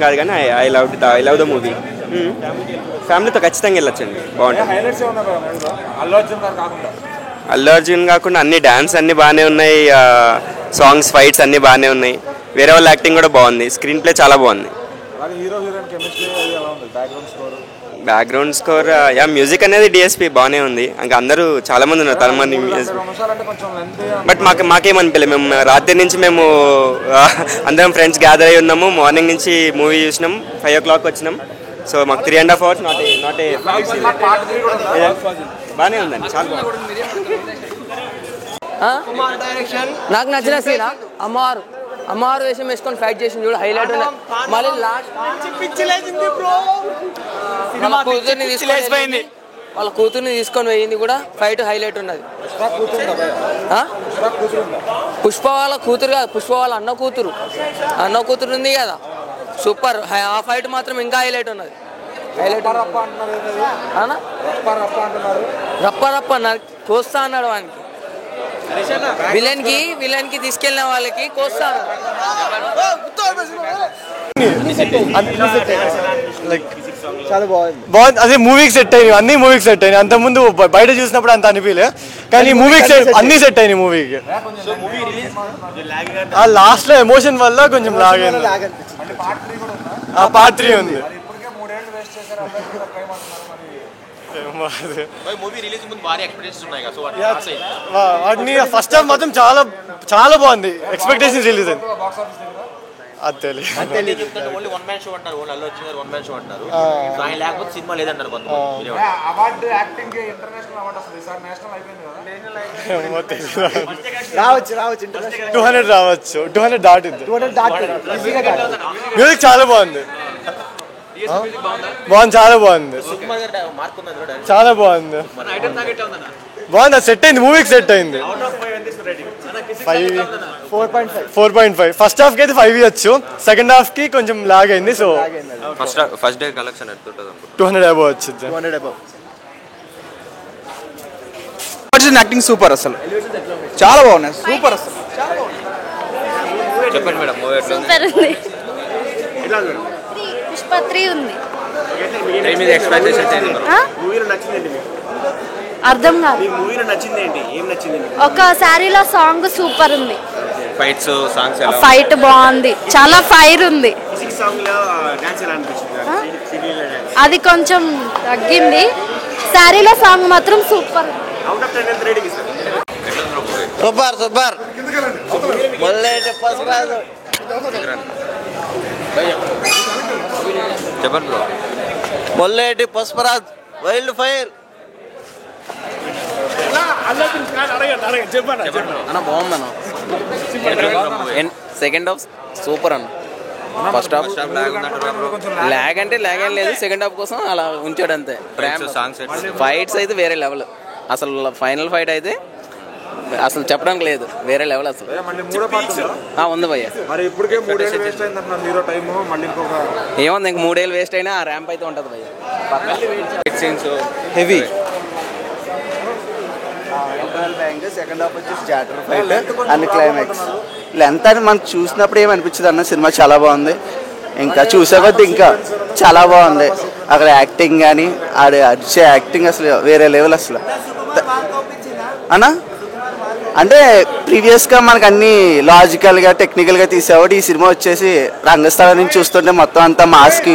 కాదు కానీ I love the movie. ఫ్యామిలీతో ఖచ్చితంగా వెళ్ళొచ్చండి, బాగుంటుంది. అల్లు అర్జున్ కాకుండా అన్ని డాన్స్ అన్ని బాగానే ఉన్నాయి, సాంగ్స్ ఫైట్స్ అన్ని బాగానే ఉన్నాయి. వేరే వాళ్ళ యాక్టింగ్ కూడా బాగుంది, స్క్రీన్ ప్లే చాలా బాగుంది. బ్యాక్గ్రౌండ్ స్కోర్ మ్యూజిక్ అనేది డిఎస్పి బాగానే ఉంది. ఇంకా అందరూ చాలా మంది ఉన్నారు, చాలా మంది బట్ మాకేమనిపించలేదు. మేము రాత్రి నుంచి మేము అందరం ఫ్రెండ్స్ గ్యాదర్ అయ్యి ఉన్నాము. మార్నింగ్ నుంచి మూవీ చూసినాం, 5 o'clock వచ్చినాం. సో మాకు 3.5 hours నాట్ బాగానే ఉందండి, చాలా బాగుంది. నాకు నచ్చిన సీన్ అమ్మవారు వేషం వేసుకొని ఫైట్ చేసింది చూడు, హైలైట్. మళ్ళీ లాస్ట్ వాళ్ళ కూతుర్ని తీసుకొని పోయింది కూడా, ఫైట్ హైలైట్ ఉన్నది. పుష్ప వాళ్ళ కూతురు కాదు, పుష్ప వాళ్ళ అన్న కూతురు ఉంది కదా, సూపర్. ఆ ఫైట్ మాత్రం ఇంకా హైలైట్ ఉన్నది. రప్ప కోస్తా అన్నాడు వానికి, విలన్ కి తీసుకెళ్ళిన వాళ్ళకి కోస్తా. చాలా బాగుంది. అదే మూవీకి సెట్ అయినాయి, అన్ని మూవీకి సెట్ అయినాయి. అంత ముందు బయట చూసినప్పుడు అంత అనిపించలే, కానీ మూవీకి అన్ని సెట్ అయినాయి మూవీకి. ఆ లాస్ట్ లో ఎమోషన్ వల్ల కొంచెం లాగైంది. పార్ట్ 3 ఉంది. వాటిని ఫస్ట్ హాఫ్ మాత్రం చాలా చాలా బాగుంది, ఎక్స్పెక్టేషన్స్ రిలీజ్ అయింది. అది తెలియదు. రావచ్చు 200 దాటింది. మ్యూజిక్ చాలా బాగుంది, చాలా బాగుంది, చాలా బాగుంది. బాగుంది, సెట్ అయింది, మూవీకి సెట్ అయింది. 4.5. ఫస్ట్ హాఫ్ కి అయితే 5 ఇవ్వచ్చు, సెకండ్ హాఫ్ కి కొంచెం లాగ్ అయింది. So first day collection 200 above వచ్చింది. యాక్టింగ్ సూపర్, అసలు చాలా బాగున్నాయి, సూపర్. అసలు చెప్పండి మేడం, పుష్ప 3 ఉంది. అర్థం కాదు. ఒక శారీలో సాంగ్ సూపర్ ఉంది, ఫైట్ బాగుంది, చాలా ఫైర్ ఉంది. అది కొంచెం తగ్గింది, శారీలో సాంగ్ మాత్రం super. Super. Molleti Pushparaj wild fire బాగుందన్న. సెకండ్ హాఫ్ సూపర్ అన్న. ఫస్ట్ హాఫ్ ల్యాగ్ అంటే ల్యాగ్ ఏం లేదు, సెకండ్ హాఫ్ కోసం అలా ఉంచాడు అంతే. ఫైట్స్ అయితే వేరే లెవెల్, అసలు ఫైనల్ ఫైట్ అయితే అసలు చెప్పడానికి లేదు, వేరే లెవెల్ అసలు. ఉంది భయ్య. ఏముంది, ఇంక 3 ఏళ్ళు వేస్ట్ అయినా ఆ ర్యాంప్ అయితే ఉంటుంది భయ్య. హెవీ. సెకండ్ హాఫ్ వచ్చేసి జాటర్ ఫైట్ అండ్ క్లైమాక్స్. లెంత్ అని మనకు చూసినప్పుడు ఏమనిపించదు అన్న, సినిమా చాలా బాగుంది. ఇంకా చూసే కొద్ది ఇంకా చాలా బాగుంది. అక్కడ యాక్టింగ్ కానీ అడిచే యాక్టింగ్ అసలు వేరే లెవెల్ అసలు అన్నా. అంటే ప్రీవియస్గా మనకు అన్ని లాజికల్గా టెక్నికల్గా తీసేవాడు, ఈ సినిమా వచ్చేసి రంగస్థలం నుంచి చూస్తుంటే మొత్తం అంతా మాస్కి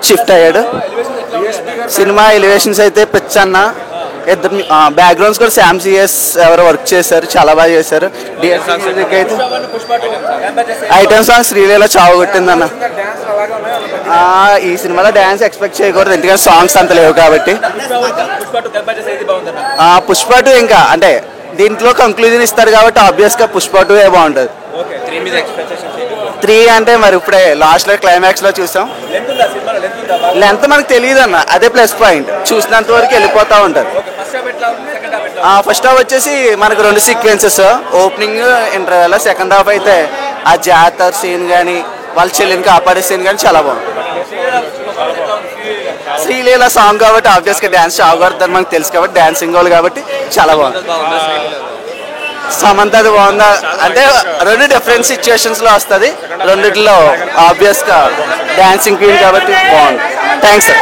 షిఫ్ట్ అయ్యాడు. సినిమా ఎలివేషన్స్ అయితే పిచ్చన్న. ఇద్దరు బ్యాక్గ్రౌండ్స్ కూడా శామ్ సిఎస్ ఎవరో వర్క్ చేశారు, చాలా బాగా చేశారు. మ్యూజిక్ అయితే ఐటమ్ సాంగ్ శ్రీలీల చావు కొట్టిందన్న. ఈ సినిమాలో డ్యాన్స్ ఎక్స్పెక్ట్ చేయకూడదు, ఎందుకంటే సాంగ్స్ అంత లేవు కాబట్టి. పుష్ప 2 ఇంకా అంటే దీంట్లో కంక్లూజన్ ఇస్తారు కాబట్టి ఆబ్వియస్గా పుష్ప 2 బాగుంటుంది. 3 అంటే మరి ఇప్పుడే లాస్ట్లో క్లైమాక్స్లో చూసాం. లెంత్ మనకు తెలియదు అన్న, అదే ప్లస్ పాయింట్. చూసినంత వరకు వెళ్ళిపోతూ ఉంటుంది. ఫస్ట్ హాఫ్ వచ్చేసి మనకు 2 sequences, opening interval. Second half అయితే ఆ జాతర సీన్ కానీ వాళ్ళ చెల్లిని కాపాడే సీన్ కానీ చాలా బాగుంది. శ్రీలీల సాంగ్ కాబట్టి ఆబ్వియస్గా డ్యాన్స్ చావగొడతారు మనకు తెలుసు కాబట్టి, డ్యాన్సింగ్ వాళ్ళు కాబట్టి చాలా బాగుంది. సమంత అది బాగుందా అంటే 2 డిఫరెంట్ సిచ్యువేషన్స్ లో వస్తుంది. రెండిట్లో ఆబ్వియస్ గా డాన్సింగ్ క్వీన్ కాబట్టి బాగుంది. Thanks sir.